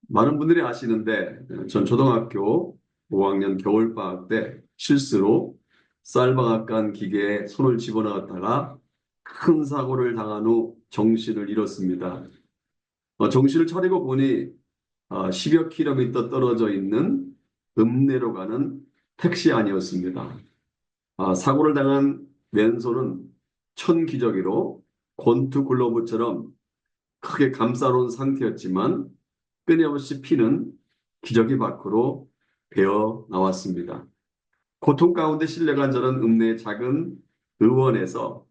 많은 분들이 아시는데 전 초등학교 5학년 겨울방학 때 실수로 쌀방앗간 기계에 손을 집어넣었다가 큰 사고를 당한 후 정신을 잃었습니다. 정신을 차리고 보니 10여 킬로미터 떨어져 있는 읍내로 가는 택시 안이었습니다. 사고를 당한 왼손은 천기저귀로 권투 글러브처럼 크게 감싸놓은 상태였지만 끊임없이 피는 기저귀 밖으로 배어 나왔습니다. 고통 가운데 실려간 저는 읍내의 작은 의원에서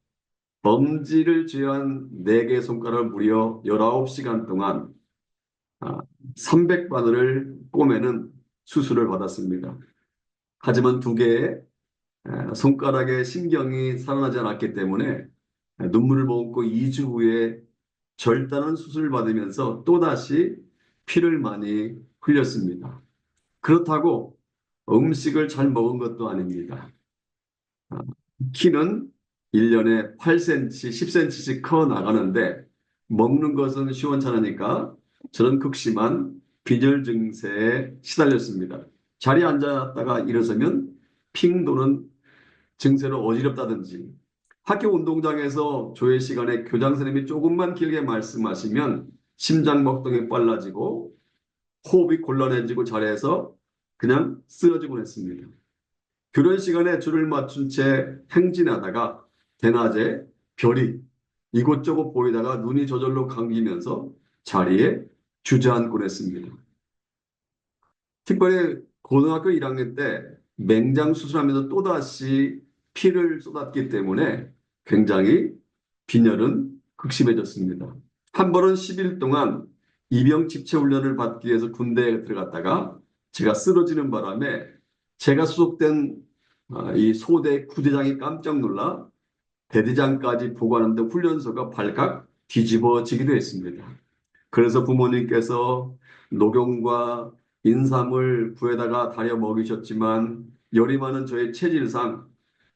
범지를 제한 4개 손가락을 무려 19시간 동안 300바늘을 꼬매는 수술을 받았습니다. 하지만 2개의 손가락의 신경이 살아나지 않았기 때문에 눈물을 머금고 2주 후에 절단한 수술을 받으면서 또다시 피를 많이 흘렸습니다. 그렇다고 음식을 잘 먹은 것도 아닙니다. 아, 키는 1년에 8cm, 10cm씩 커 나가는데 먹는 것은 시원찮으니까 저는 극심한 빈혈 증세에 시달렸습니다. 자리에 앉았다가 일어서면 핑 도는 증세로 어지럽다든지 학교 운동장에서 조회 시간에 교장 선생님이 조금만 길게 말씀하시면 심장 먹동이 빨라지고 호흡이 곤란해지고 자리에서 그냥 쓰러지곤 했습니다. 교련 시간에 줄을 맞춘 채 행진하다가 대낮에 별이 이곳저곳 보이다가 눈이 저절로 감기면서 자리에 주저앉곤 했습니다. 특별히 고등학교 1학년 때 맹장 수술하면서 또다시 피를 쏟았기 때문에 굉장히 빈혈은 극심해졌습니다. 한 번은 10일 동안 이병 집체 훈련을 받기 위해서 군대에 들어갔다가 제가 쓰러지는 바람에 제가 소속된 이 소대 구대장이 깜짝 놀라 대대장까지 보고하는데 훈련소가 발칵 뒤집어지기도 했습니다. 그래서 부모님께서 녹용과 인삼을 구해다가 달여 먹이셨지만 열이 많은 저의 체질상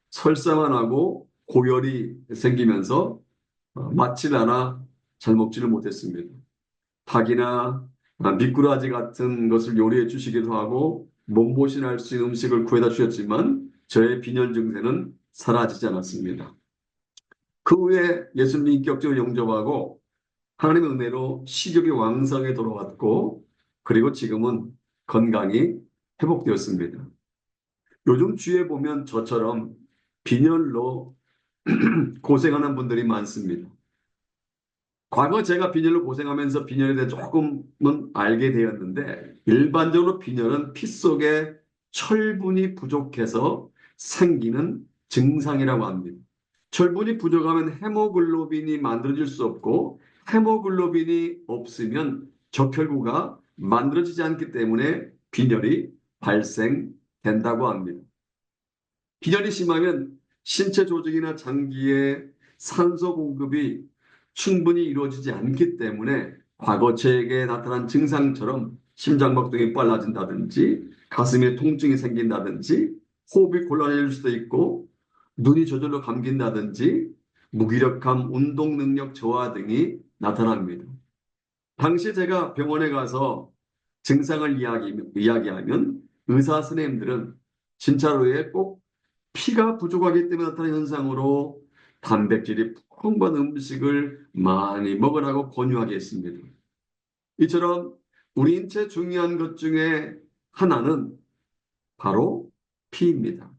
설사만 하고 고열이 생기면서 맞질 않아 잘 먹지를 못했습니다. 닭이나 미꾸라지 같은 것을 요리해 주시기도 하고 몸보신할 수 있는 음식을 구해다 주셨지만 저의 빈혈 증세는 사라지지 않았습니다. 그 후에 예수님 인격적으로 영접하고 하나님의 은혜로 식욕이 왕성에 돌아왔고 그리고 지금은 건강이 회복되었습니다. 요즘 주위에 보면 저처럼 빈혈로 고생하는 분들이 많습니다. 과거 제가 빈혈로 고생하면서 빈혈에 대해 조금은 알게 되었는데 일반적으로 빈혈은 피 속에 철분이 부족해서 생기는 증상이라고 합니다. 철분이 부족하면 헤모글로빈이 만들어질 수 없고 헤모글로빈이 없으면 적혈구가 만들어지지 않기 때문에 빈혈이 발생된다고 합니다. 빈혈이 심하면 신체 조직이나 장기에 산소 공급이 충분히 이루어지지 않기 때문에 과거 저에게 나타난 증상처럼 심장박동이 빨라진다든지 가슴에 통증이 생긴다든지 호흡이 곤란해질 수도 있고 눈이 저절로 감긴다든지 무기력함, 운동 능력 저하 등이 나타납니다. 당시 제가 병원에 가서 증상을 이야기하면 의사 선생님들은 진찰 후에 꼭 피가 부족하기 때문에 나타나는 현상으로 단백질이 풍부한 음식을 많이 먹으라고 권유하게 했습니다. 이처럼 우리 인체 중요한 것 중에 하나는 바로 피입니다.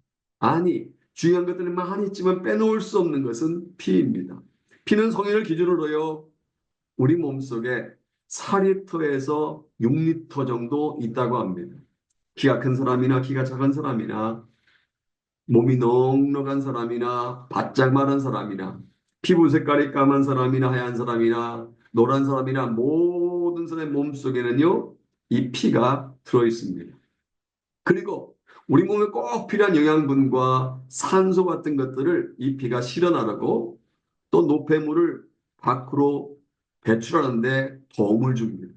아니, 중요한 것들이 많이 있지만 빼놓을 수 없는 것은 피입니다. 피는 성인을 기준으로요, 우리 몸속에 4리터에서 6리터 정도 있다고 합니다. 키가 큰 사람이나 키가 작은 사람이나 몸이 넉넉한 사람이나 바짝 마른 사람이나 피부 색깔이 까만 사람이나 하얀 사람이나 노란 사람이나 모든 사람의 몸속에는요, 이 피가 들어있습니다. 그리고 우리 몸에 꼭 필요한 영양분과 산소 같은 것들을 이 피가 실어나르고 또 노폐물을 밖으로 배출하는데 도움을 줍니다.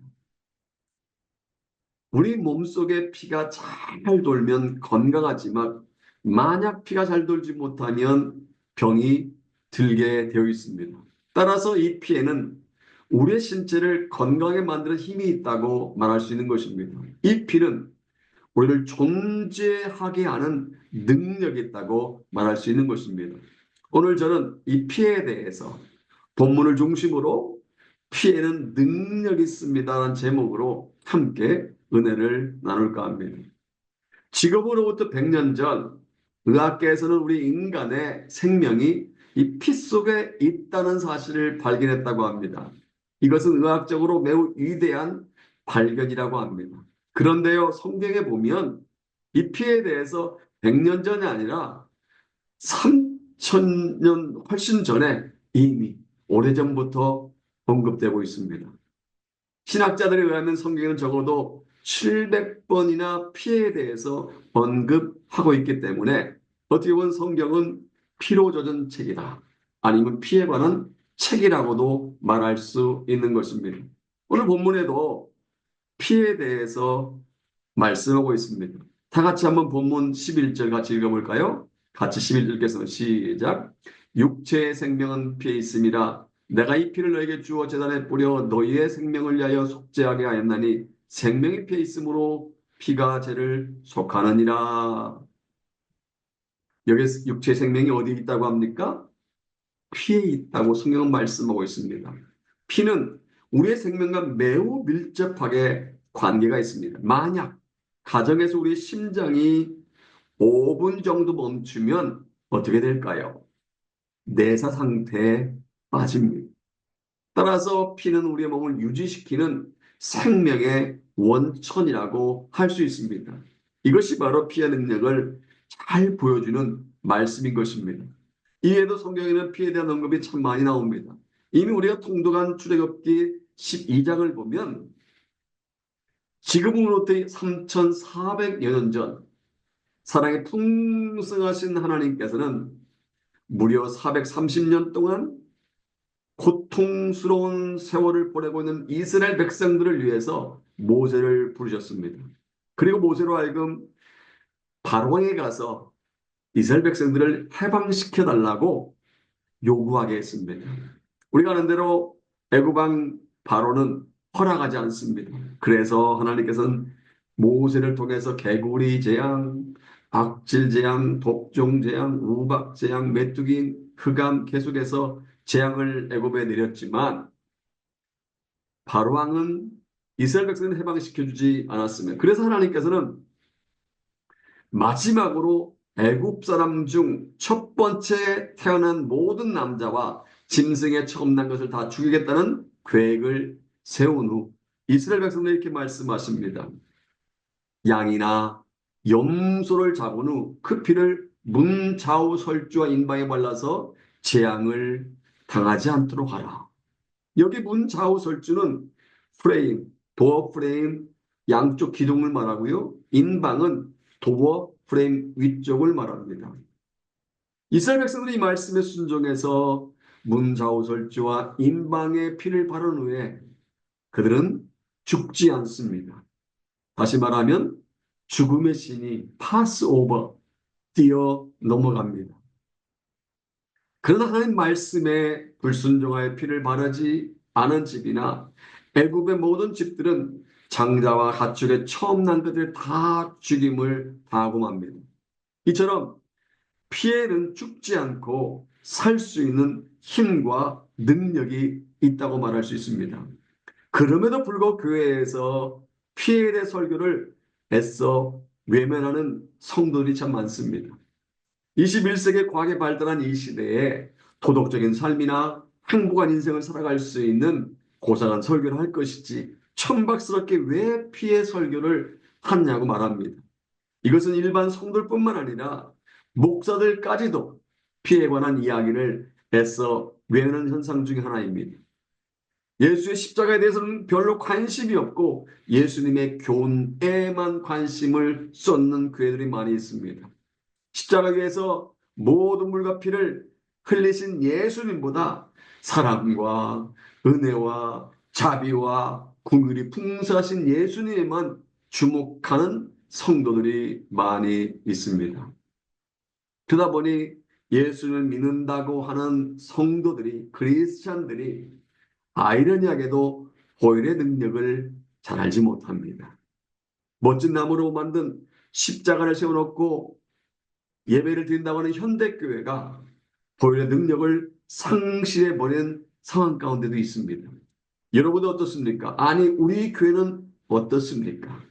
우리 몸속에 피가 잘 돌면 건강하지만 만약 피가 잘 돌지 못하면 병이 들게 되어 있습니다. 따라서 이 피에는 우리의 신체를 건강하게 만드는 힘이 있다고 말할 수 있는 것입니다. 이 피는 우리를 존재하게 하는 능력이 있다고 말할 수 있는 것입니다. 오늘 저는 이 피에 대해서 본문을 중심으로 피에는 능력이 있습니다라는 제목으로 함께 은혜를 나눌까 합니다. 지금으로부터 100년 전 의학계에서는 우리 인간의 생명이 이 피 속에 있다는 사실을 발견했다고 합니다. 이것은 의학적으로 매우 위대한 발견이라고 합니다. 그런데요, 성경에 보면 이 피에 대해서 100년 전이 아니라 3000년 훨씬 전에 이미 오래전부터 언급되고 있습니다. 신학자들에 의하면 성경에는 적어도 700번이나 피에 대해서 언급하고 있기 때문에 어떻게 보면 성경은 피로 젖은 책이다. 아니면 피에 관한 책이라고도 말할 수 있는 것입니다. 오늘 본문에도 피에 대해서 말씀하고 있습니다. 다 같이 한번 본문 11절 같이 읽어볼까요? 같이 11절께서는 시작. 육체의 생명은 피에 있음이라 내가 이 피를 너에게 주어 제단에 뿌려 너희의 생명을 위하여 속죄하게 하였나니 생명이 피에 있으므로 피가 죄를 속하느니라. 여기 육체의 생명이 어디 있다고 합니까? 피에 있다고 성경은 말씀하고 있습니다. 피는 우리의 생명과 매우 밀접하게 관계가 있습니다. 만약 가정에서 우리 심장이 5분 정도 멈추면 어떻게 될까요? 내사 상태에 빠집니다. 따라서 피는 우리의 몸을 유지시키는 생명의 원천이라고 할 수 있습니다. 이것이 바로 피의 능력을 잘 보여주는 말씀인 것입니다. 이에도 성경에는 피에 대한 언급이 참 많이 나옵니다. 이미 우리가 통독한 출애굽기 12장을 보면 지금으로부터 3,400여 년 전 사랑의 풍성하신 하나님께서는 무려 430년 동안 고통스러운 세월을 보내고 있는 이스라엘 백성들을 위해서 모세를 부르셨습니다. 그리고 모세로 하여금 바로왕에 가서 이스라엘 백성들을 해방시켜 달라고 요구하게 했습니다. 우리가 아는 대로 애굽 왕 바로는 허락하지 않습니다. 그래서 하나님께서는 모세를 통해서 개구리 재앙, 악질 재앙, 독종 재앙, 우박 재앙, 메뚜기, 흑암 계속해서 재앙을 애굽에 내렸지만 바로 왕은 이스라엘 백성을 해방시켜 주지 않았습니다. 그래서 하나님께서는 마지막으로 애굽 사람 중 첫 번째 태어난 모든 남자와 짐승에 처음 난 것을 다 죽이겠다는 계획을 세운 후 이스라엘 백성들이 이렇게 말씀하십니다. 양이나 염소를 잡은 후 그 피를 문 좌우 설주와 인방에 발라서 재앙을 당하지 않도록 하라. 여기 문 좌우 설주는 프레임, 도어 프레임 양쪽 기둥을 말하고요. 인방은 도어 프레임 위쪽을 말합니다. 이스라엘 백성들이 이 말씀에 순종해서 문 좌우 설주와 인방에 피를 바른 후에 그들은 죽지 않습니다. 다시 말하면 죽음의 신이 파스오버 뛰어 넘어갑니다. 그러나 하나님 말씀에 불순종하여 피를 바르지 않은 집이나 애굽의 모든 집들은 장자와 가축의 처음 난 것들 다 죽임을 당하고 맙니다. 이처럼 피에는 죽지 않고 살 수 있는 힘과 능력이 있다고 말할 수 있습니다. 그럼에도 불구하고 교회에서 피에 대해 설교를 애써 외면하는 성도들이 참 많습니다. 21세기 과학이 발달한 이 시대에 도덕적인 삶이나 행복한 인생을 살아갈 수 있는 고상한 설교를 할 것이지 천박스럽게 왜 피해 설교를 하냐고 말합니다. 이것은 일반 성도뿐만 아니라 목사들까지도 피해에 관한 이야기를 애써 외우는 현상 중에 하나입니다. 예수의 십자가에 대해서는 별로 관심이 없고 예수님의 교훈에만 관심을 쏟는 교회들이 많이 있습니다. 십자가 위에서 모든 물과 피를 흘리신 예수님보다 사랑과 은혜와 자비와 긍휼이 풍성하신 예수님에만 주목하는 성도들이 많이 있습니다. 그러다 보니 예수를 믿는다고 하는 성도들이, 크리스찬들이 아이러니하게도 보혈의 능력을 잘 알지 못합니다. 멋진 나무로 만든 십자가를 세워놓고 예배를 드린다고 하는 현대교회가 보혈의 능력을 상실해버린 상황 가운데도 있습니다. 여러분은 어떻습니까? 아니, 우리 교회는 어떻습니까?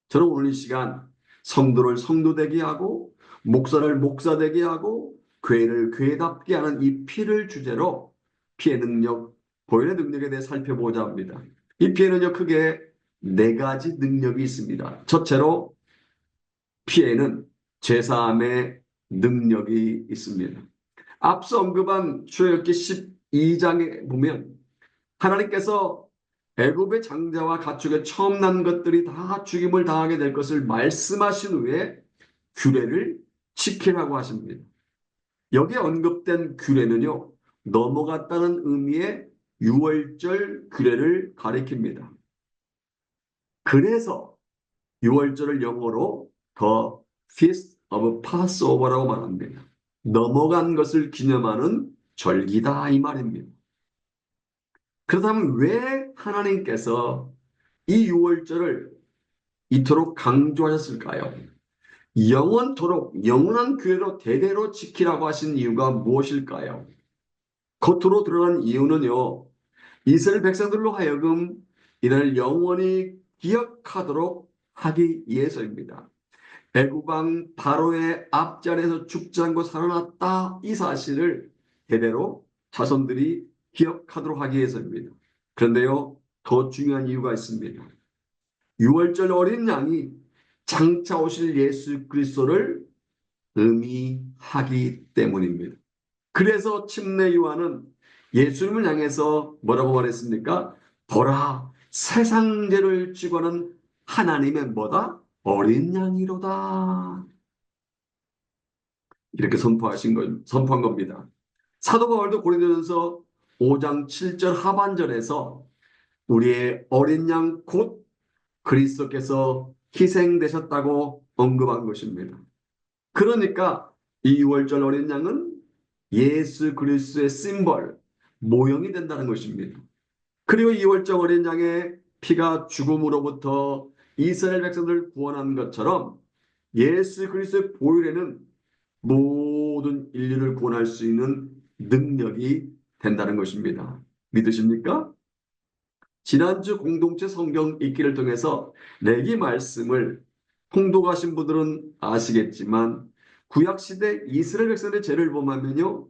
저는 오늘 이 시간 성도를 성도되게 하고 목사를 목사되게 하고 교회를 교회답게 하는 이 피를 주제로 피의 능력, 보혈의 능력에 대해 살펴보고자 합니다. 이 피의 능력 크게 네 가지 능력이 있습니다. 첫째로 피에는 제사함의 능력이 있습니다. 앞서 언급한 출애굽기 12장에 보면 하나님께서 애굽의 장자와 가축의 처음 난 것들이 다 죽임을 당하게 될 것을 말씀하신 후에 규례를 지키라고 하십니다. 여기에 언급된 규례는요, 넘어갔다는 의미의 유월절 규례를 가리킵니다. 그래서 유월절을 영어로 The Feast of Passover라고 말합니다. 넘어간 것을 기념하는 절기다 이 말입니다. 그렇다면 왜 하나님께서 이 유월절을 이토록 강조하셨을까요? 영원토록 영원한 규례로 대대로 지키라고 하신 이유가 무엇일까요? 겉으로 드러난 이유는요, 이스라엘 백성들로 하여금 이를 영원히 기억하도록 하기 위해서입니다. 애굽왕 바로의 앞자리에서 죽지 않고 살아났다 이 사실을 대대로 자손들이 기억하도록 하기 위해서입니다. 그런데요, 더 중요한 이유가 있습니다. 유월절 어린 양이 장차 오실 예수 그리스도를 의미하기 때문입니다. 그래서 침례 요한은 예수님을 향해서 뭐라고 말했습니까? 보라, 세상 죄를 지고 하는 하나님의 뭐다? 어린 양이로다. 이렇게 선포한 겁니다. 사도 바울도 고린도전서 5장 7절 하반절에서 우리의 어린 양 곧 그리스도께서 희생되셨다고 언급한 것입니다. 그러니까 이 유월절 어린 양은 예수 그리스도의 심벌, 모형이 된다는 것입니다. 그리고 이 유월절 어린 양의 피가 죽음으로부터 이스라엘 백성들을 구원한 것처럼 예수 그리스도의 보혈에는 모든 인류를 구원할 수 있는 능력이 된다는 것입니다. 믿으십니까? 지난주 공동체 성경 읽기를 통해서 레기 말씀을 통독하신 분들은 아시겠지만 구약시대 이스라엘 백성의 죄를 범하면요,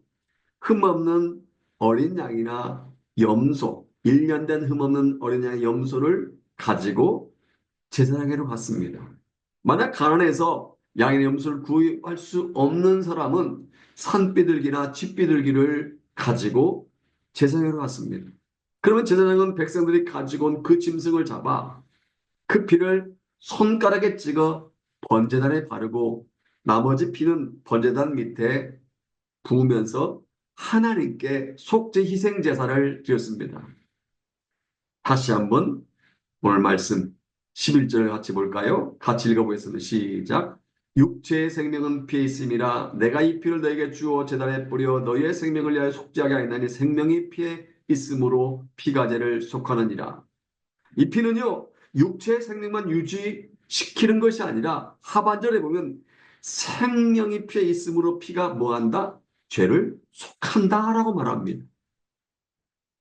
흠없는 어린 양이나 염소, 1년 된 흠없는 어린 양의 염소를 가지고 제사장에로 갔습니다. 만약 가난해서 양의 염소를 구입할 수 없는 사람은 산비둘기나 쥐비둘기를 가지고 제사장에로 갔습니다. 그러면 제사장은 백성들이 가지고 온 그 짐승을 잡아 그 피를 손가락에 찍어 번제단에 바르고 나머지 피는 번제단 밑에 부으면서 하나님께 속죄 희생 제사를 드렸습니다. 다시 한번 오늘 말씀 11절 같이 볼까요? 같이 읽어보겠습니다. 시작. 육체의 생명은 피에 있음이라 내가 이 피를 너에게 주어 제단에 뿌려 너희의 생명을 위하여 속죄하게 하였나니 생명이 피에 있으므로 피가 죄를 속하느니라. 이 피는요, 육체의 생명만 유지시키는 것이 아니라 하반절에 보면 생명이 피에 있으므로 피가 뭐한다? 죄를 속한다라고 말합니다.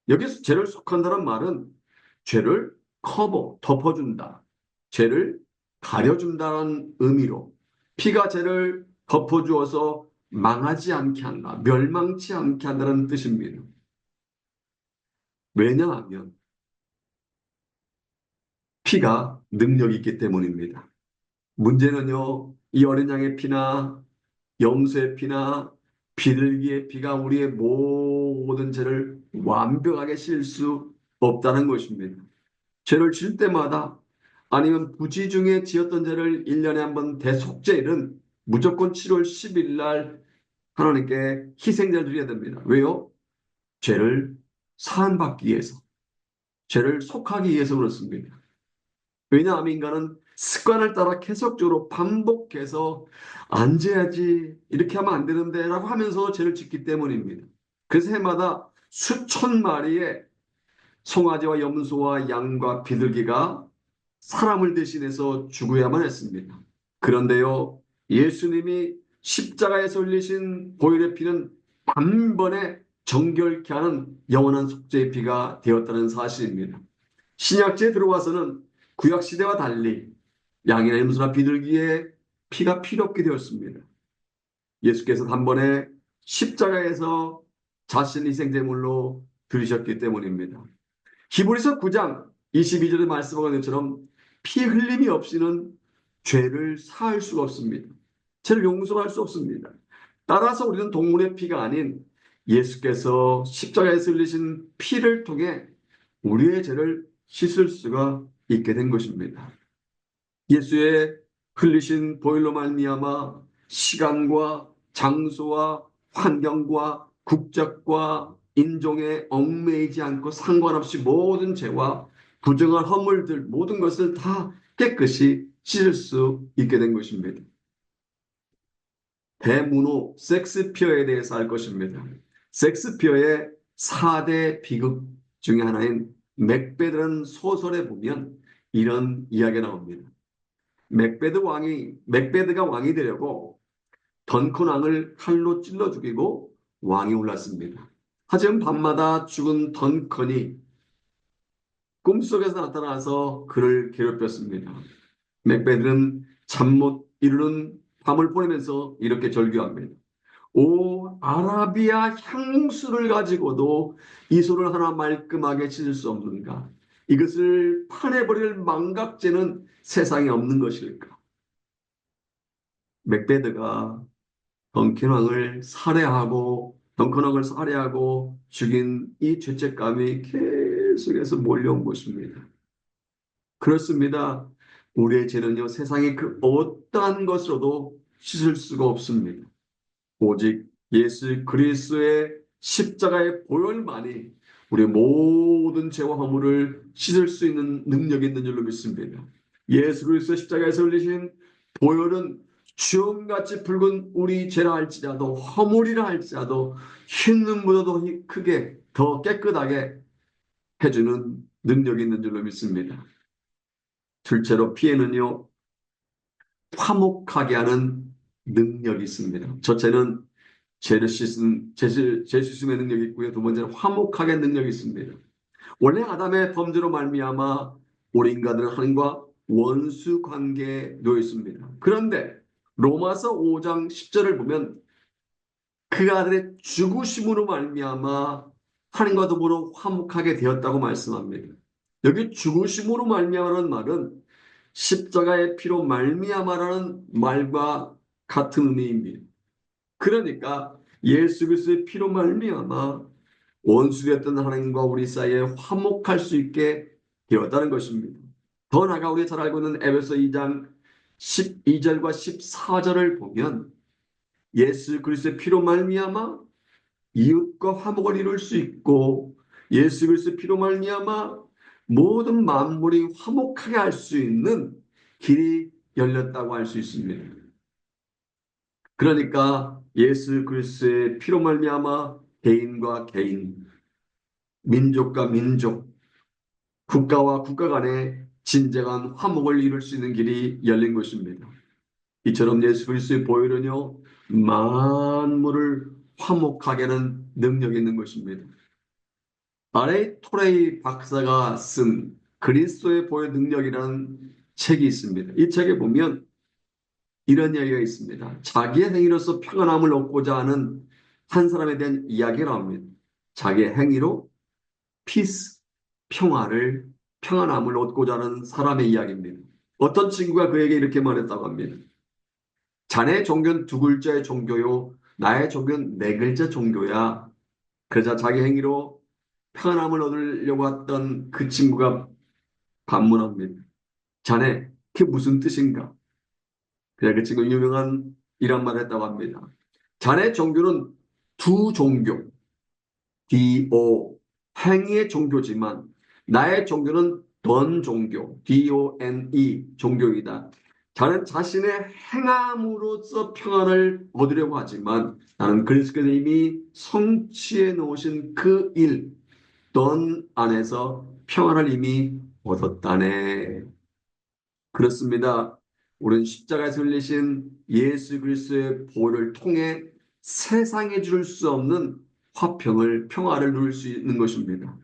여기서 죄를 속한다는 말은 죄를 덮어준다. 죄를 가려준다는 의미로 피가 죄를 덮어주어서 망하지 않게 한다. 멸망치 않게 한다는 뜻입니다. 왜냐하면 피가 능력이 있기 때문입니다. 문제는요, 이 어린 양의 피나 염소의 피나 비둘기의 피가 우리의 모든 죄를 완벽하게 실 수 없다는 것입니다. 죄를 질 때마다 아니면 부지 중에 지었던 죄를 1년에 한 번 대속죄일은 무조건 7월 10일 날 하나님께 희생제를 드려야 됩니다. 왜요? 죄를 사함받기 위해서, 죄를 속하기 위해서 그렇습니다. 왜냐하면 인간은 습관을 따라 계속적으로 반복해서 안 죄야지, 이렇게 하면 안 되는데 라고 하면서 죄를 짓기 때문입니다. 그래서 해마다 수천 마리의 송아지와 염소와 양과 비둘기가 사람을 대신해서 죽어야만 했습니다. 그런데요, 예수님이 십자가에서 흘리신 보혈의 피는 단번에 정결케 하는 영원한 속죄의 피가 되었다는 사실입니다. 신약지에 들어와서는 구약시대와 달리 양이나 염소나 비둘기의 피가 필요 없게 되었습니다. 예수께서 단번에 십자가에서 자신 희생제물로 들으셨기 때문입니다. 히브리서 9장 22절의 말씀하는 것처럼 피 흘림이 없이는 죄를 사할 수가 없습니다. 죄를 용서할 수 없습니다. 따라서 우리는 동물의 피가 아닌 예수께서 십자가에서 흘리신 피를 통해 우리의 죄를 씻을 수가 있게 된 것입니다. 예수의 흘리신 보혈로 말미암아 시간과 장소와 환경과 국적과 인종에 얽매이지 않고 상관없이 모든 죄와 부정한 허물들 모든 것을 다 깨끗이 씻을 수 있게 된 것입니다. 대문호 섹스피어에 대해서 알 것입니다. 섹스피어의 4대 비극 중에 하나인 맥베드라는 소설에 보면 이런 이야기가 나옵니다. 맥베드가 왕이 되려고 던컨 왕을 칼로 찔러 죽이고 왕이 올랐습니다. 하지만 밤마다 죽은 던컨이 꿈속에서 나타나서 그를 괴롭혔습니다. 맥베드는 잠 못 이루는 밤을 보내면서 이렇게 절규합니다. 오, 아라비아 향수를 가지고도 이 손을 하나 말끔하게 씻을 수 없는가? 이것을 파내버릴 망각죄는 세상에 없는 것일까? 맥베드가 덩컨왕을 살해하고 죽인 이 죄책감이 계속해서 몰려온 것입니다. 그렇습니다. 우리의 죄는요, 세상의 그 어떠한 것으로도 씻을 수가 없습니다. 오직 예수 그리스도의 십자가의 보혈만이 우리의 모든 죄와 허물을 씻을 수 있는 능력이 있는 줄로 믿습니다. 예수 그리스도 십자가에서 흘리신 보혈은 주홍같이 붉은 우리 죄라 할지라도 허물이라 할지라도 흰 눈보다도 크게 더 깨끗하게 해주는 능력이 있는 줄로 믿습니다. 둘째로 피에는요, 화목하게 하는 능력이 있습니다. 첫째는 죄 씻음의 능력이 있고요. 두 번째는 화목하게 능력이 있습니다. 원래 아담의 범죄로 말미암아 우리 인간들은 하나님과 원수 관계에 놓여 있습니다. 그런데 로마서 5장 10절을 보면 그 아들의 죽으심으로 말미암아 하나님과 더불어 화목하게 되었다고 말씀합니다. 여기 죽으심으로 말미암아라는 말은 십자가의 피로 말미암아라는 말과 같은 의미입니다. 그러니까 예수 그리스도의 피로 말미암아 원수였던 하나님과 우리 사이에 화목할 수 있게 되었다는 것입니다. 더 나아가 우리가 잘 알고 있는 에베소 2장 12절과 14절을 보면 예수 그리스도의 피로 말미암아 이웃과 화목을 이룰 수 있고 예수 그리스도의 피로 말미암아 모든 만물이 화목하게 할 수 있는 길이 열렸다고 할 수 있습니다. 그러니까 예수 그리스도의 피로 말미암아 개인과 개인, 민족과 민족, 국가와 국가 간에 진정한 화목을 이룰 수 있는 길이 열린 것입니다. 이처럼 예수 그리스도의 보혈은요, 만물을 화목하게 하는 능력이 있는 것입니다. 아레이 토레이 박사가 쓴 그리스도의 보혈 능력이라는 책이 있습니다. 이 책에 보면 이런 이야기가 있습니다. 자기의 행위로서 평안함을 얻고자 하는 한 사람에 대한 이야기가 나옵니다. 자기의 행위로 피스, 평안함을 얻고자 하는 사람의 이야기입니다. 어떤 친구가 그에게 이렇게 말했다고 합니다. 자네의 종교는 두 글자의 종교요. 나의 종교는 네 글자 종교야. 그러자 자기 행위로 평안함을 얻으려고 했던 그 친구가 반문합니다. 자네, 그게 무슨 뜻인가? 그래서 그 친구 유명한 이런 말을 했다고 합니다. 자네 종교는 두 종교, D-O, 행위의 종교지만 나의 종교는 던 종교, D-O-N-E 종교이다. 자는 자신의 행함으로써 평안을 얻으려고 하지만 나는 그리스도께서 이미 성취해 놓으신 그 일, 넌 안에서 평안을 이미 얻었다네. 그렇습니다. 우리는 십자가에서 흘리신 예수 그리스도의 보혈을 통해 세상에 줄 수 없는 화평을, 평화를 누릴 수 있는 것입니다.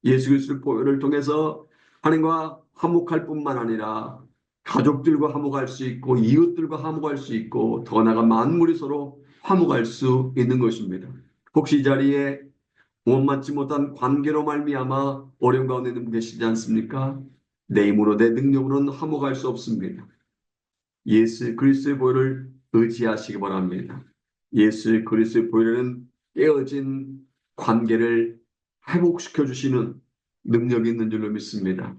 예수 그리스도의 보혈을 통해서 하나님과 화목할 뿐만 아니라 가족들과 화목할 수 있고 이웃들과 화목할 수 있고 더 나아가 만물이 서로 화목할 수 있는 것입니다. 혹시 이 자리에 원맞지 못한 관계로 말미암아 어려움 가운데 있는 분 계시지 않습니까? 내 힘으로 내 능력으로는 화목할 수 없습니다. 예수 그리스도의 보혈을 의지하시기 바랍니다. 예수 그리스도의 보혈은 깨어진 관계를 회복시켜 주시는 능력이 있는 줄로 믿습니다.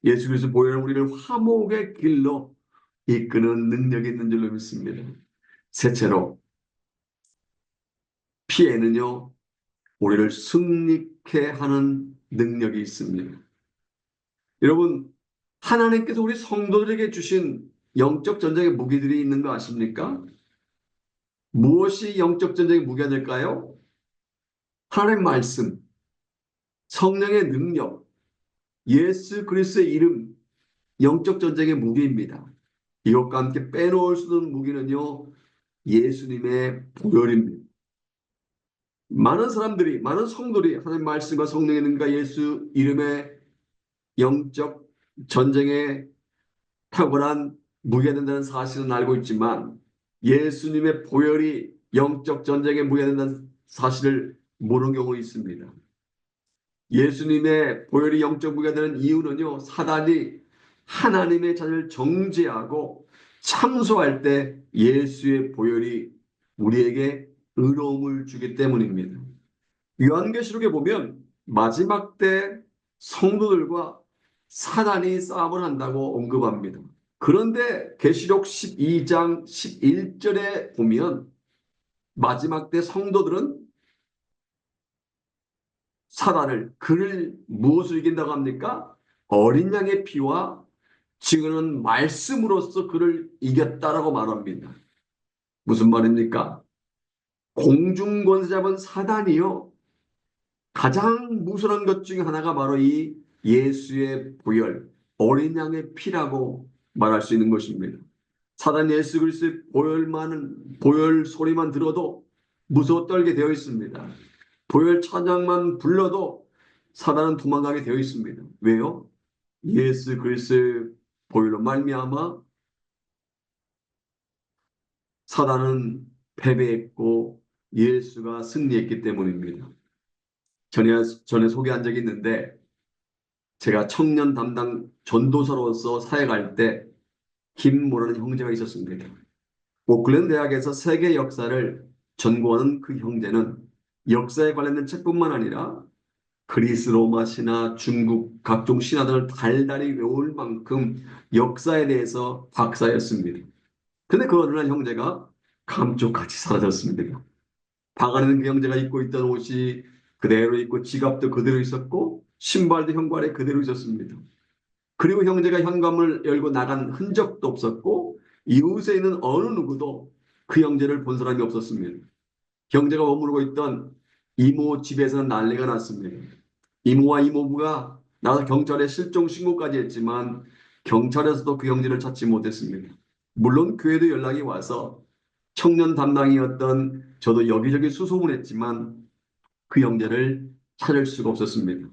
예수 그리스도 보혈은 우리를 화목의 길로 이끄는 능력이 있는 줄로 믿습니다. 셋째로 피에는요 우리를 승리케 하는 능력이 있습니다. 여러분 하나님께서 우리 성도들에게 주신 영적 전쟁의 무기들이 있는 거 아십니까? 무엇이 영적 전쟁의 무기가 될까요? 하나님의 말씀, 성령의 능력, 예수 그리스도의 이름, 영적 전쟁의 무기입니다. 이것과 함께 빼놓을 수 없는 무기는요, 예수님의 보혈입니다. 많은 사람들이, 많은 성도들이 하나님의 말씀과 성령의 능력과 예수 이름의 영적 전쟁에 탁월한 무기가 된다는 사실은 알고 있지만 예수님의 보혈이 영적 전쟁에 무기가 된다는 사실을 모르는 경우가 있습니다. 예수님의 보혈이 영적 무기가 되는 이유는요. 사단이 하나님의 자녀를 정죄하고 참소할 때 예수의 보혈이 우리에게 의로움을 주기 때문입니다. 요한계시록에 보면 마지막 때 성도들과 사단이 싸움을 한다고 언급합니다. 그런데 계시록 12장 11절에 보면 마지막 때 성도들은 사단을 그를 무엇을 이긴다고 합니까? 어린 양의 피와 지금은 말씀으로써 그를 이겼다라고 말합니다. 무슨 말입니까? 공중권세 잡은 사단이요. 가장 무서운 것 중에 하나가 바로 이 예수의 보혈, 어린 양의 피라고 말할 수 있는 것입니다. 사단 예수 그리스도의 보혈 소리만 들어도 무서워 떨게 되어 있습니다. 보혈 찬양만 불러도 사단은 도망가게 되어 있습니다. 왜요? 예수 그리스도의 보혈로 말미암아 사단은 패배했고 예수가 승리했기 때문입니다. 전에 소개한 적이 있는데 제가 청년 담당 전도사로서 사역할 때 김모라는 형제가 있었습니다. 오클랜드 대학에서 세계 역사를 전공하는 그 형제는 역사에 관련된 책뿐만 아니라 그리스 로마 신화, 중국 각종 신화들을 달달이 외울 만큼 역사에 대해서 박사였습니다. 근데 그 어느 날 형제가 감쪽같이 사라졌습니다. 방 안에는 그 형제가 입고 있던 옷이 그대로 있고 지갑도 그대로 있었고 신발도 현관에 그대로 있었습니다. 그리고 형제가 현관을 열고 나간 흔적도 없었고 이웃에 있는 어느 누구도 그 형제를 본 사람이 없었습니다. 형제가 머무르고 있던 이모 집에서는 난리가 났습니다. 이모와 이모부가 나서 경찰에 실종 신고까지 했지만 경찰에서도 그 형제를 찾지 못했습니다. 물론 교회도 연락이 와서 청년 담당이었던 저도 여기저기 수소문했지만 그 형제를 찾을 수가 없었습니다.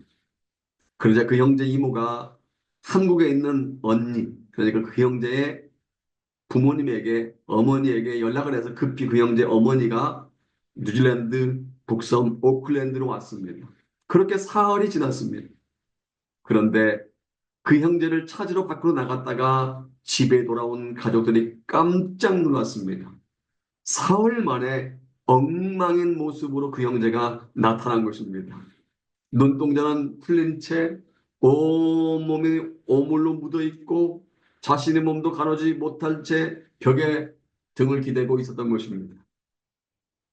그러자 그 형제 이모가 한국에 있는 언니, 그러니까 그 형제의 부모님에게, 어머니에게 연락을 해서 급히 그 형제 어머니가 뉴질랜드 북섬 오클랜드로 왔습니다. 그렇게 사흘이 지났습니다. 그런데 그 형제를 찾으러 밖으로 나갔다가 집에 돌아온 가족들이 깜짝 놀랐습니다. 사흘 만에 엉망인 모습으로 그 형제가 나타난 것입니다. 눈동자는 풀린 채 온몸이 오물로 묻어 있고 자신의 몸도 가누지 못할 채 벽에 등을 기대고 있었던 것입니다.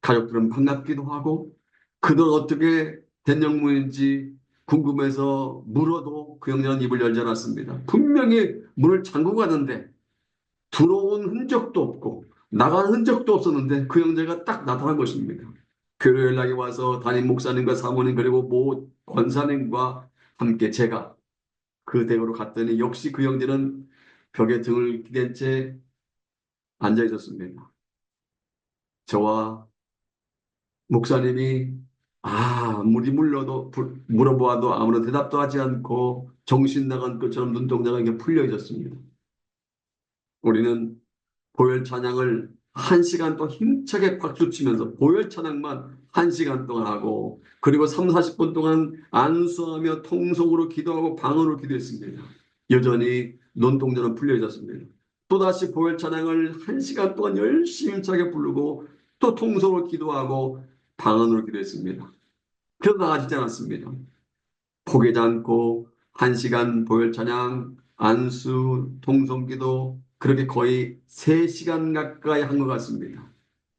가족들은 반갑기도 하고 그들 어떻게 된 영문인지 궁금해서 물어도 그 형제는 입을 열지 않았습니다. 분명히 문을 잠그고 가는데 들어온 흔적도 없고 나간 흔적도 없었는데 그 형제가 딱 나타난 것입니다. 교회 연락이 와서 담임 목사님과 사모님 그리고 모 권사님과 함께 제가 그 댁으로 갔더니 역시 그 형제는 벽에 등을 기댄 채 앉아 있었습니다. 저와 목사님이 아무리 물어보아도 아무런 대답도 하지 않고 정신 나간 것처럼 눈동자가 이렇게 풀려 있었습니다. 우리는 보혈 찬양을 1시간 동안 힘차게 박수치면서 보혈 찬양만 1시간 동안 하고 그리고 3, 40분 동안 안수하며 통성으로 기도하고 방언으로 기도했습니다. 여전히 눈동자는 풀려 있었습니다. 또다시 보혈 찬양을 1시간 동안 열심히 힘차게 부르고 또 통성으로 기도하고 방언으로 기도했습니다. 그러다 나아지지 않았습니다. 포기하지 않고 1시간 보혈 찬양, 안수, 통성기도 그렇게 거의 3시간 가까이 한 것 같습니다.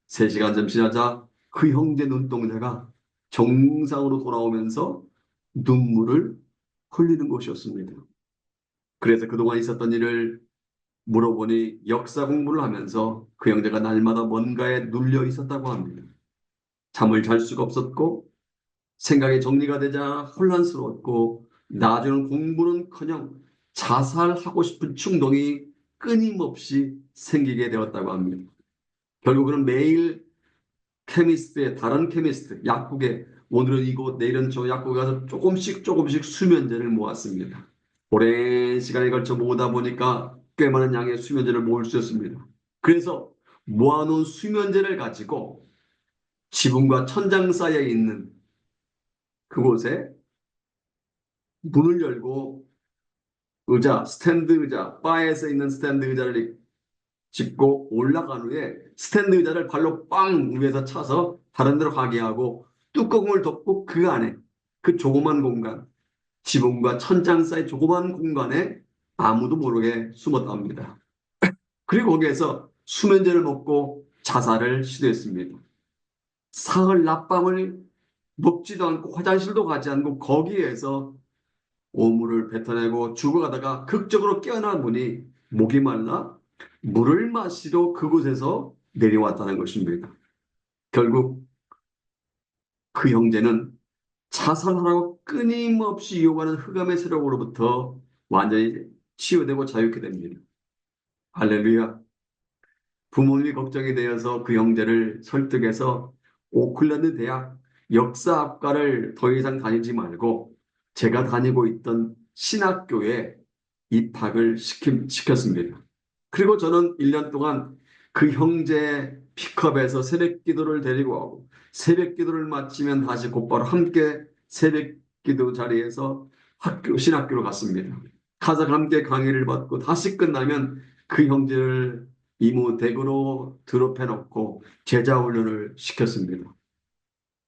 3시간 좀 지나자 그 형제 눈동자가 정상으로 돌아오면서 눈물을 흘리는 것이었습니다. 그래서 그동안 있었던 일을 물어보니 역사 공부를 하면서 그 형제가 날마다 뭔가에 눌려 있었다고 합니다. 잠을 잘 수가 없었고 생각이 정리가 되자 혼란스러웠고 나중에는 공부는커녕 자살하고 싶은 충동이 끊임없이 생기게 되었다고 합니다. 결국은 매일 다른 케미스트, 약국에 오늘은 이곳 내일은 저 약국에 가서 조금씩 수면제를 모았습니다. 오랜 시간에 걸쳐 모으다 보니까 꽤 많은 양의 수면제를 모을 수 있었습니다. 그래서 모아놓은 수면제를 가지고 지붕과 천장 사이에 있는 그곳에 문을 열고 스탠드 의자, 바에서 있는 스탠드 의자를 짚고 올라간 후에 스탠드 의자를 발로 빵 위에서 차서 다른 데로 가게 하고 뚜껑을 덮고 그 안에 그 조그만 공간, 지붕과 천장 사이 조그만 공간에 아무도 모르게 숨었답니다. 그리고 거기에서 수면제를 먹고 자살을 시도했습니다. 사흘 낮밤을 먹지도 않고 화장실도 가지 않고 거기에서 오물을 뱉어내고 죽어가다가 극적으로 깨어난 분이 목이 말라 물을 마시러 그곳에서 내려왔다는 것입니다. 결국 그 형제는 자살하라고 끊임없이 유혹하는 흑암의 세력으로부터 완전히 치유되고 자유케 됩니다. 할렐루야. 부모님이 걱정이 되어서 그 형제를 설득해서 오클랜드 대학 역사학과를 더 이상 다니지 말고 제가 다니고 있던 신학교에 입학을 시켰습니다. 그리고 저는 1년 동안 그 형제 픽업에서 새벽 기도를 데리고 오고 새벽 기도를 마치면 다시 곧바로 함께 새벽 기도 자리에서 신학교로 갔습니다. 가서 함께 강의를 받고 다시 끝나면 그 형제를 이모댁으로 드롭해 놓고 제자 훈련을 시켰습니다.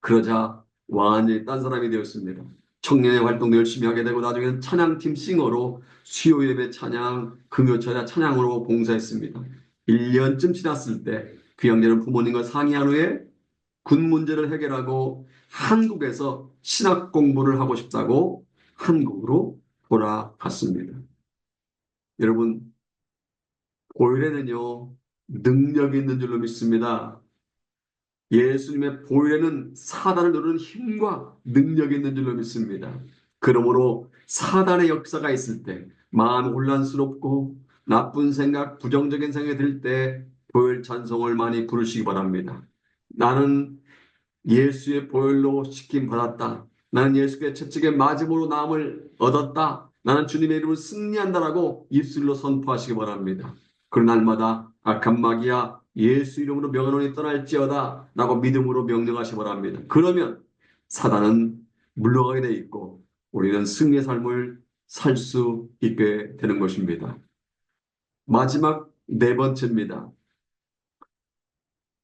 그러자 완전히 딴 사람이 되었습니다. 청년의 활동도 열심히 하게 되고 나중에는 찬양팀 싱어로 수요 예배 찬양, 금요철야 찬양으로 봉사했습니다. 1년쯤 지났을 때 그 형제는 부모님과 상의한 후에 군 문제를 해결하고 한국에서 신학 공부를 하고 싶다고 한국으로 돌아갔습니다. 여러분, 보혈에는요 능력이 있는 줄로 믿습니다. 예수님의 보혈에는 사단을 누르는 힘과 능력이 있는 줄로 믿습니다. 그러므로 사단의 역사가 있을 때 마음 혼란스럽고 나쁜 생각, 부정적인 생각이 들 때 보혈 찬송을 많이 부르시기 바랍니다. 나는 예수의 보혈로 시킴 받았다. 나는 예수의 채찍에 맞음으로 나음을 얻었다. 나는 주님의 이름을 승리한다라고 입술로 선포하시기 바랍니다. 그런 날마다 악한 마귀야 예수 이름으로 명하노니 떠날지어다 라고 믿음으로 명령하시기 바랍니다. 그러면 사단은 물러가게 돼 있고 우리는 승리의 삶을 살 수 있게 되는 것입니다. 마지막 4번째입니다.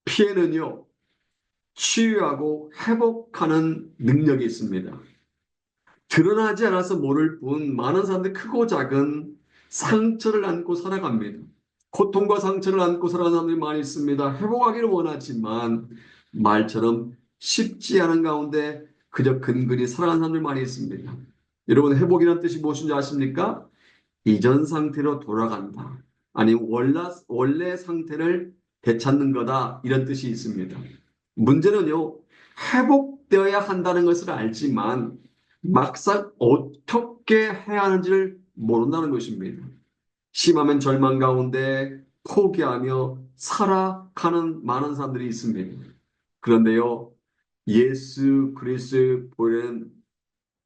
피해는요 치유하고 회복하는 능력이 있습니다. 드러나지 않아서 모를 뿐 많은 사람들이 크고 작은 상처를 안고 살아갑니다. 고통과 상처를 안고 살아가는 사람들이 많이 있습니다. 회복하기를 원하지만 말처럼 쉽지 않은 가운데 그저 근근히 살아가는 사람들 많이 있습니다. 여러분 회복이라는 뜻이 무엇인지 아십니까? 이전 상태로 돌아간다. 아니 원래 상태를 되찾는 거다 이런 뜻이 있습니다. 문제는요, 회복되어야 한다는 것을 알지만 막상 어떻게 해야 하는지를 모른다는 것입니다. 심하면 절망 가운데 포기하며 살아가는 많은 사람들이 있습니다. 그런데요, 예수 그리스도의 보혈은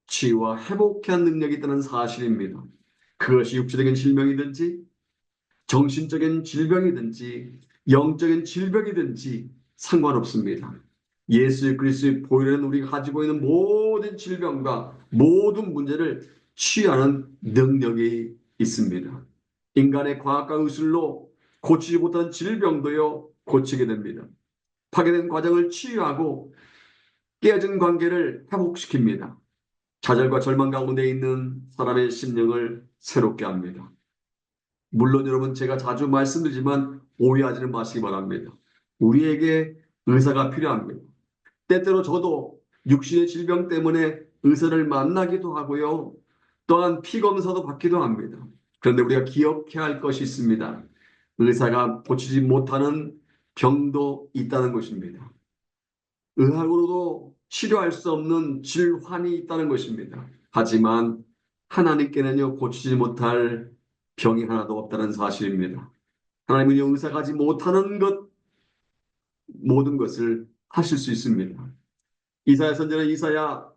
치유와 회복한 능력이 있다는 사실입니다. 그것이 육체적인 질병이든지 정신적인 질병이든지 영적인 질병이든지 상관없습니다. 예수 그리스도의 보혈은 우리가 가지고 있는 모든 질병과 모든 문제를 치유하는 능력이 있습니다. 인간의 과학과 의술로 고치지 못한 질병도요 고치게 됩니다. 파괴된 과정을 치유하고 깨어진 관계를 회복시킵니다. 좌절과 절망 가운데 있는 사람의 심령을 새롭게 합니다. 물론 여러분 제가 자주 말씀드리지만 오해하지는 마시기 바랍니다. 우리에게 의사가 필요합니다. 때때로 저도 육신의 질병 때문에 의사를 만나기도 하고요. 또한 피검사도 받기도 합니다. 그런데 우리가 기억해야 할 것이 있습니다. 의사가 고치지 못하는 병도 있다는 것입니다. 의학으로도 치료할 수 없는 질환이 있다는 것입니다. 하지만 하나님께는요 고치지 못할 병이 하나도 없다는 사실입니다. 하나님은 의사가 하지 못하는 것 모든 것을 하실 수 있습니다. 이사야 선지자는 이사야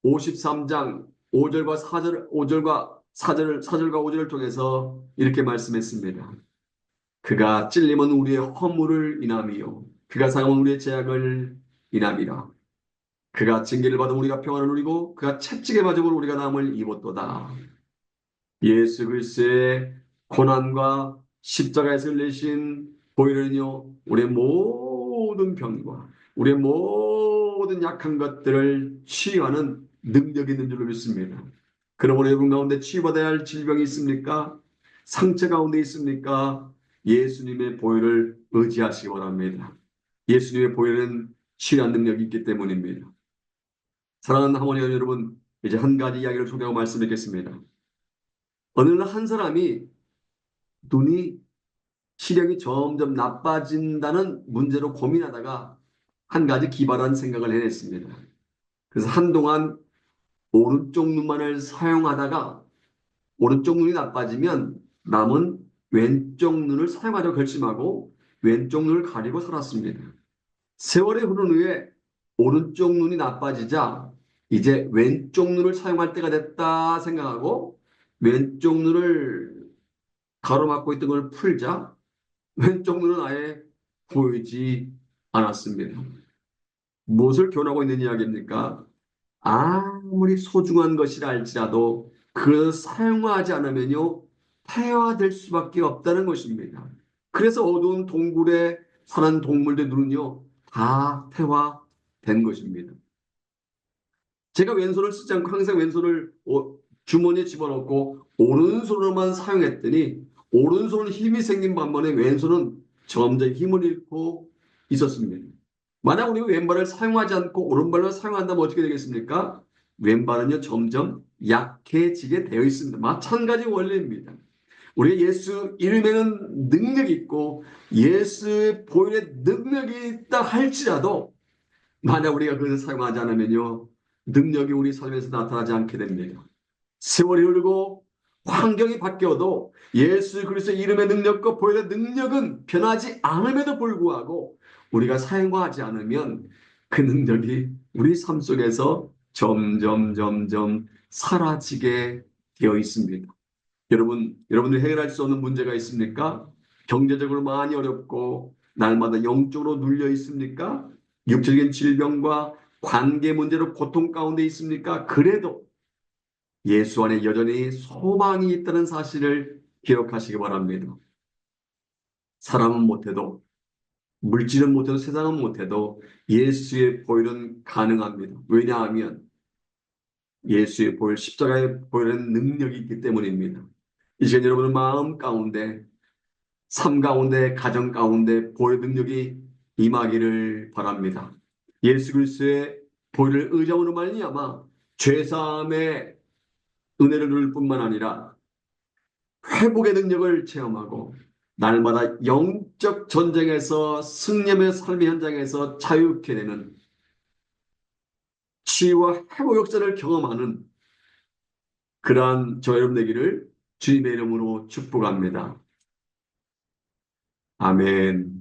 53장 5절과 4절 5절과 4절과 5절을 통해서 이렇게 말씀했습니다. 그가 찔림은 우리의 허물을 인함이요 그가 상함은 우리의 죄악을 인함이라. 그가 징계를 받아 우리가 평안을 누리고 그가 채찍에 맞음으로 우리가 남을 입었도다. 예수 그리스도의 고난과 십자가에서 흘리신 보혈은요 우리의 모든 병과 우리의 모든 약한 것들을 치유하는 능력이 있는 줄로 믿습니다. 그러므로 여러분 가운데 치유받아야 할 질병이 있습니까? 상처 가운데 있습니까? 예수님의 보혈을 의지하시기 바랍니다. 예수님의 보혈은 치유한 능력이 있기 때문입니다. 사랑하는 하모니 여러분, 이제 한 가지 이야기를 소개하고 말씀드리겠습니다. 어느 날 한 사람이 눈이 시력이 점점 나빠진다는 문제로 고민하다가 한 가지 기발한 생각을 해냈습니다. 그래서 한동안 오른쪽 눈만을 사용하다가 오른쪽 눈이 나빠지면 남은 왼쪽 눈을 사용하려고 결심하고 왼쪽 눈을 가리고 살았습니다. 세월이 흐른 후에 오른쪽 눈이 나빠지자 이제 왼쪽 눈을 사용할 때가 됐다 생각하고 왼쪽 눈을 가로막고 있던 걸 풀자 왼쪽 눈은 아예 보이지 않았습니다. 무엇을 교훈하고 있는 이야기입니까? 아무리 소중한 것이라 할지라도 그것을 사용하지 않으면요 폐화될 수밖에 없다는 것입니다. 그래서 어두운 동굴에 사는 동물들 눈은요 다 폐화된 것입니다. 제가 왼손을 쓰지 않고 항상 왼손을 주머니에 집어넣고 오른손으로만 사용했더니 오른손은 힘이 생긴 반면에 왼손은 점점 힘을 잃고 있었습니다. 만약 우리가 왼발을 사용하지 않고 오른발을 사용한다면 어떻게 되겠습니까? 왼발은요 점점 약해지게 되어 있습니다. 마찬가지 원리입니다. 우리 예수 이름에는 능력이 있고 예수의 보혈에 능력이 있다 할지라도 만약 우리가 그것을 사용하지 않으면요 능력이 우리 삶에서 나타나지 않게 됩니다. 세월이 흐르고 환경이 바뀌어도 예수 그리스도의 이름의 능력과 보혈의 능력은 변하지 않음에도 불구하고 우리가 사용하지 않으면 그 능력이 우리 삶 속에서 점점 사라지게 되어 있습니다. 여러분들이 해결할 수 없는 문제가 있습니까? 경제적으로 많이 어렵고 날마다 영적으로 눌려 있습니까? 육체적인 질병과 관계 문제로 고통 가운데 있습니까? 그래도 예수 안에 여전히 소망이 있다는 사실을 기억하시기 바랍니다. 사람은 못해도 물질은 못해도 세상은 못해도 예수의 보혈은 가능합니다. 왜냐하면 예수의 보혈, 십자가의 보혈은 능력이 있기 때문입니다. 이 시간 여러분의 마음 가운데, 삶 가운데, 가정 가운데 보혈 능력이 임하기를 바랍니다. 예수 그리스도의 보혈을 의지함으로 말미암아 죄사함의 은혜를 누릴 뿐만 아니라 회복의 능력을 체험하고 날마다 영적 전쟁에서 승리의 삶의 현장에서 자유케 되는 치유와 회복 역사를 경험하는 그러한 저 여러분 되기를 주님의 이름으로 축복합니다. 아멘.